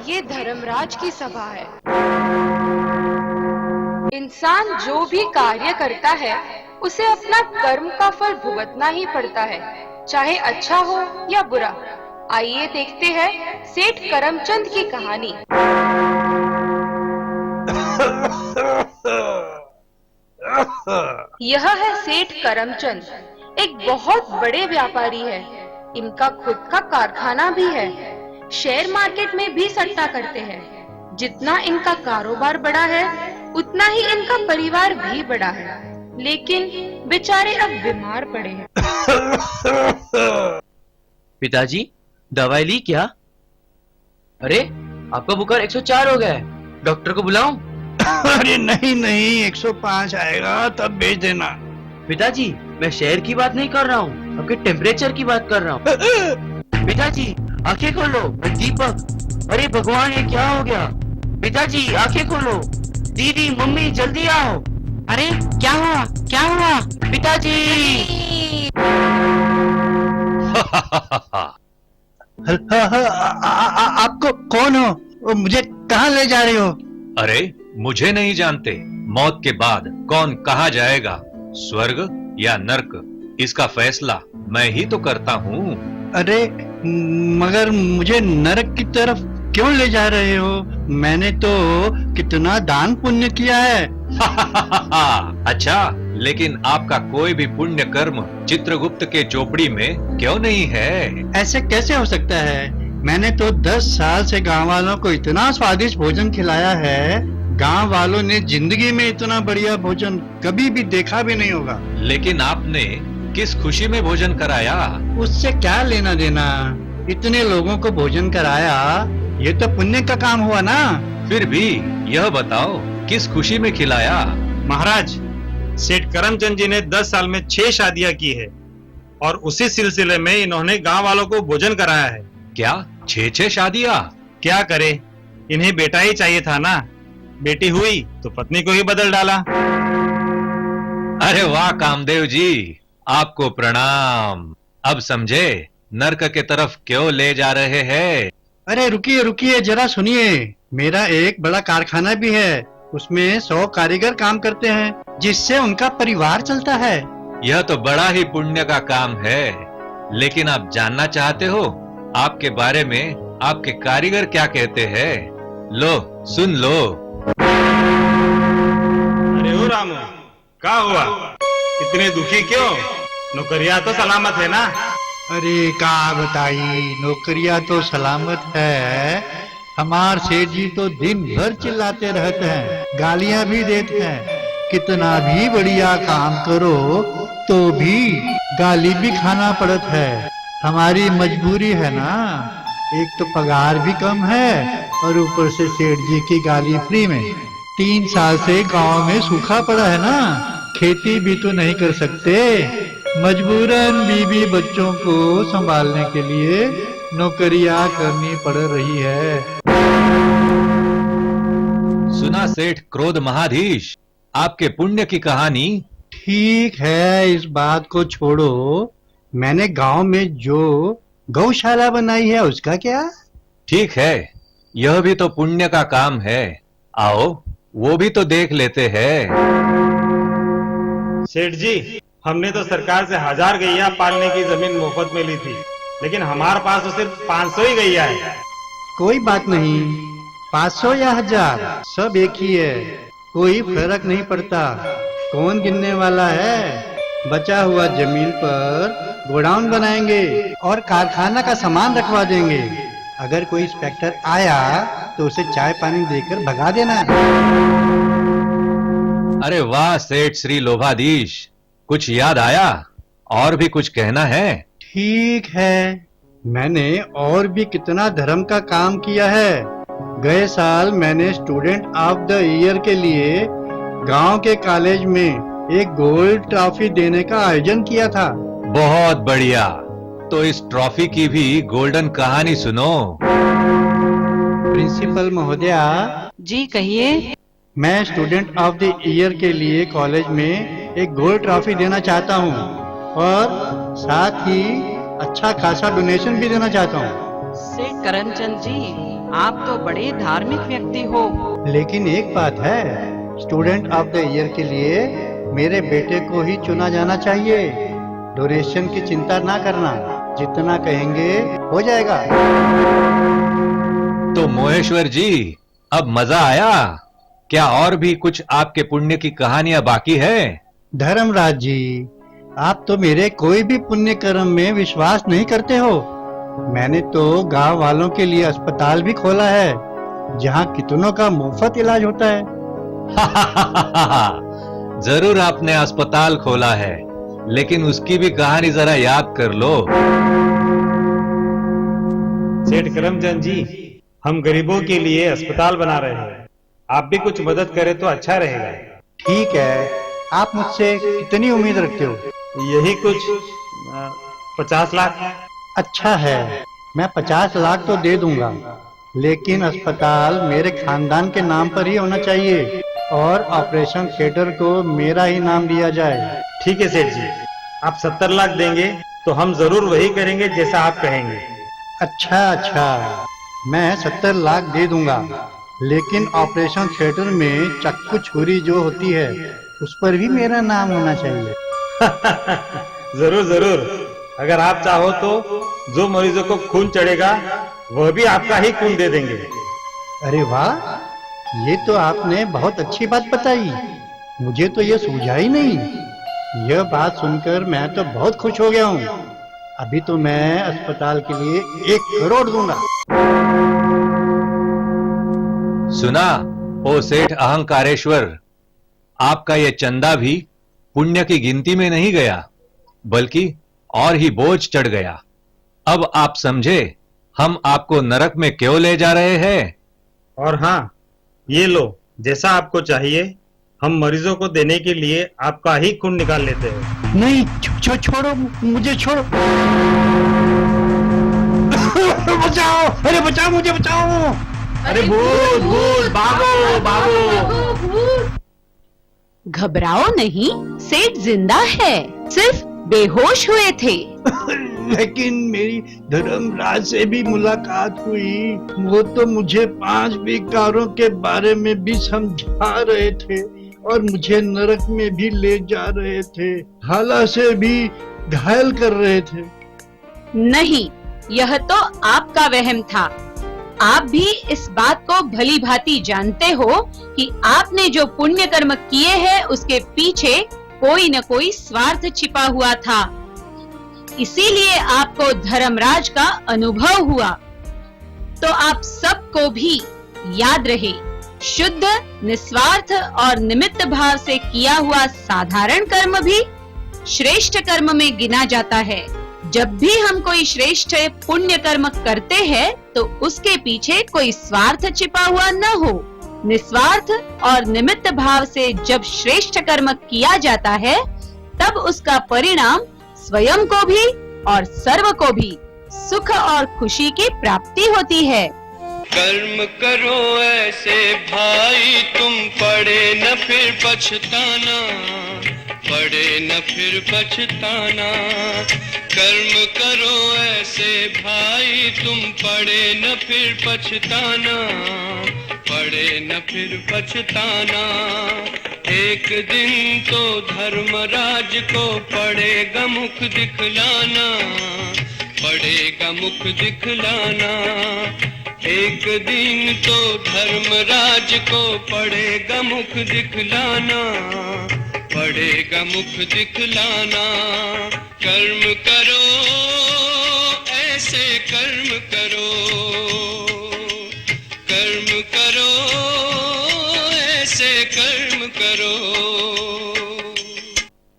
ये धर्मराज की सभा है। इंसान जो भी कार्य करता है उसे अपना कर्म का फल भुगतना ही पड़ता है, चाहे अच्छा हो या बुरा। आइए देखते हैं सेठ करमचंद की कहानी। यह है सेठ करमचंद, एक बहुत बड़े व्यापारी है। इनका खुद का कारखाना भी है। शेयर मार्केट में भी सट्टा करते हैं। जितना इनका कारोबार बड़ा है उतना ही इनका परिवार भी बड़ा है, लेकिन बेचारे अब बीमार पड़े हैं। पिताजी, दवाई ली क्या? अरे, आपका बुखार 104 हो गया है। डॉक्टर को बुलाऊं? अरे नहीं नहीं, 105 आएगा तब भेज देना। पिताजी, मैं शहर की बात नहीं कर रहा हूँ, आपके टेम्परेचर की बात कर रहा हूँ। पिताजी, आंखें खोलो, मैं दीपक। अरे भगवान, ये क्या हो गया? पिताजी, आंखें खोलो। दीदी, मम्मी, जल्दी आओ। अरे क्या हुआ, क्या हुआ? पिताजी। आपको कौन हो? मुझे कहाँ ले जा रहे हो? अरे मुझे नहीं जानते? मौत के बाद कौन कहाँ जाएगा, स्वर्ग या नर्क, इसका फैसला मैं ही तो करता हूँ। अरे मगर मुझे नरक की तरफ क्यों ले जा रहे हो? मैंने तो कितना दान पुण्य किया है। अच्छा, लेकिन आपका कोई भी पुण्य कर्म चित्रगुप्त के चोपड़ी में क्यों नहीं है? ऐसे कैसे हो सकता है? मैंने तो 10 साल से गांव वालों को इतना स्वादिष्ट भोजन खिलाया है, गांव वालों ने जिंदगी में इतना बढ़िया भोजन कभी भी देखा भी नहीं होगा। लेकिन आपने किस खुशी में भोजन कराया? उससे क्या लेना देना? इतने लोगों को भोजन कराया, ये तो पुण्य का काम हुआ ना। फिर भी यह बताओ, किस खुशी में खिलाया? महाराज, सेठ करमचंद जी ने 10 साल में 6 शादियां की है और उसी सिलसिले में इन्होंने गांव वालों को भोजन कराया है। क्या 6 शादियां? क्या करे, इन्हें बेटा ही चाहिए था ना। बेटी हुई तो पत्नी को ही बदल डाला। अरे वाह कामदेव जी, आपको प्रणाम। अब समझे नर्क के तरफ क्यों ले जा रहे हैं? अरे रुकिए रुकिए, जरा सुनिए। मेरा एक बड़ा कारखाना भी है, उसमें 100 कारीगर काम करते हैं, जिससे उनका परिवार चलता है। यह तो बड़ा ही पुण्य का काम है। लेकिन आप जानना चाहते हो आपके बारे में आपके कारीगर क्या कहते हैं? लो सुन लो। अरे ओ रामू, क्या हुआ? इतने दुखी क्यों? नौकरिया तो सलामत है ना? अरे क्या बताई, नौकरिया तो सलामत है। हमार सेठ जी तो दिन भर चिल्लाते रहते हैं, गालियां भी देते हैं। कितना भी बढ़िया काम करो तो भी गाली भी खाना पड़ता है। हमारी मजबूरी है ना। एक तो पगार भी कम है और ऊपर से सेठ जी की गाली फ्री में। 3 साल से गांव में सूखा पड़ा है ना, खेती भी तो नहीं कर सकते। मजबूरन बीवी बच्चों को संभालने के लिए नौकरियां करनी पड़ रही है। सुना सेठ क्रोध महाधीश, आपके पुण्य की कहानी। ठीक है, इस बात को छोड़ो। मैंने गांव में जो गौशाला बनाई है उसका क्या? ठीक है, यह भी तो पुण्य का काम है। आओ वो भी तो देख लेते हैं। सेठ जी, हमने तो सरकार से 1000 गैया पालने की जमीन मुफ्त में ली थी, लेकिन हमारे पास तो सिर्फ 500 ही गैया है। कोई बात नहीं, 500 या 1000 सब एक ही है, कोई फर्क नहीं पड़ता। कौन गिनने वाला है? बचा हुआ जमीन पर गोडाउन बनाएंगे और कारखाना का सामान रखवा देंगे। अगर कोई इंस्पेक्टर आया तो उसे चाय पानी देकर भगा देना। अरे वाह सेठ श्री लोभाधीश, कुछ याद आया? और भी कुछ कहना है? ठीक है, मैंने और भी कितना धर्म का काम किया है। गए साल मैंने स्टूडेंट ऑफ द ईयर के लिए गांव के कॉलेज में एक गोल्ड ट्रॉफी देने का आयोजन किया था। बहुत बढ़िया, तो इस ट्रॉफी की भी गोल्डन कहानी सुनो। प्रिंसिपल महोदया जी कहिए। मैं स्टूडेंट ऑफ द ईयर के लिए कॉलेज में एक गोल्ड ट्रॉफी देना चाहता हूँ और साथ ही अच्छा खासा डोनेशन भी देना चाहता हूँ। सेठ करमचंद जी, आप तो बड़े धार्मिक व्यक्ति हो। लेकिन एक बात है, स्टूडेंट ऑफ द ईयर के लिए मेरे बेटे को ही चुना जाना चाहिए। डोनेशन की चिंता ना करना, जितना कहेंगे हो जाएगा। तो मोहेश्वर जी, अब मजा आया क्या? और भी कुछ आपके पुण्य की कहानियां बाकी है? धर्मराज जी, आप तो मेरे कोई भी पुण्य कर्म में विश्वास नहीं करते हो। मैंने तो गांव वालों के लिए अस्पताल भी खोला है, जहां कितनों का मुफ्त इलाज होता है। जरूर आपने अस्पताल खोला है, लेकिन उसकी भी कहानी जरा याद कर लो। सेठ करमचंद जी, हम गरीबों के लिए अस्पताल बना रहे हैं, आप भी कुछ मदद करें तो अच्छा रहेगा। ठीक है, आप मुझसे कितनी उम्मीद रखते हो? यही कुछ 50 लाख। अच्छा है, मैं 50 लाख तो दे दूंगा, लेकिन अस्पताल मेरे खानदान के नाम पर ही होना चाहिए और ऑपरेशन थिएटर को मेरा ही नाम दिया जाए। ठीक है सेठ जी, आप 70 लाख देंगे तो हम जरूर वही करेंगे जैसा आप कहेंगे। अच्छा, मैं 70 लाख दे दूंगा, लेकिन ऑपरेशन थिएटर में चाकू छुरी जो होती है उस पर भी मेरा नाम होना चाहिए। जरूर जरूर, अगर आप चाहो तो जो मरीजों को खून चढ़ेगा वह भी आपका ही खून दे देंगे। अरे वाह, ये तो आपने बहुत अच्छी बात बताई, मुझे तो ये सूझा ही नहीं। यह बात सुनकर मैं तो बहुत खुश हो गया हूँ। अभी तो मैं अस्पताल के लिए 1 करोड़ दूंगा। सुना ओ सेठ अहंकारेश्वर, आपका ये चंदा भी पुण्य की गिनती में नहीं गया, बल्कि और ही बोझ चढ़ गया। अब आप समझे हम आपको नरक में क्यों ले जा रहे हैं। और हाँ, ये लो, जैसा आपको चाहिए हम मरीजों को देने के लिए आपका ही खून निकाल लेते हैं। नहीं, छोड़ो, मुझे छोड़ो। बचाओ, अरे बचाओ, मुझे बचाओ। अरे भूत भूत, भागो भागो। घबराओ नहीं, सेठ जिंदा है, सिर्फ बेहोश हुए थे। लेकिन मेरी धर्मराज से भी मुलाकात हुई, वो तो मुझे 5 विकारों के बारे में भी समझा रहे थे और मुझे नरक में भी ले जा रहे थे, भाला से भी घायल कर रहे थे। नहीं, यह तो आपका वहम था। आप भी इस बात को भली भांति जानते हो कि आपने जो पुण्य कर्म किए हैं उसके पीछे कोई न कोई स्वार्थ छिपा हुआ था। इसीलिए आपको धर्मराज का अनुभव हुआ। तो आप सबको भी याद रहे, शुद्ध, निस्वार्थ और निमित्त भाव से किया हुआ साधारण कर्म भी श्रेष्ठ कर्म में गिना जाता है। जब भी हम कोई श्रेष्ठ पुण्य कर्म करते हैं तो उसके पीछे कोई स्वार्थ छिपा हुआ न हो। निस्वार्थ और निमित्त भाव से जब श्रेष्ठ कर्म किया जाता है, तब उसका परिणाम स्वयं को भी और सर्व को भी सुख और खुशी की प्राप्ति होती है। कर्म करो ऐसे भाई, तुम पड़े न फिर पछताना, पड़े न फिर पछताना। कर्म करो ऐसे भाई, तुम पड़े न फिर पछताना, पड़े न फिर पछताना। एक दिन तो धर्मराज को पड़ेगा मुख दिखलाना, पड़ेगा मुख दिखलाना। एक दिन तो धर्मराज को पड़ेगा मुख दिखलाना, पड़ेगा मुख दिखलाना। कर्म करो ऐसे कर्म करो, कर्म करो ऐसे कर्म करो।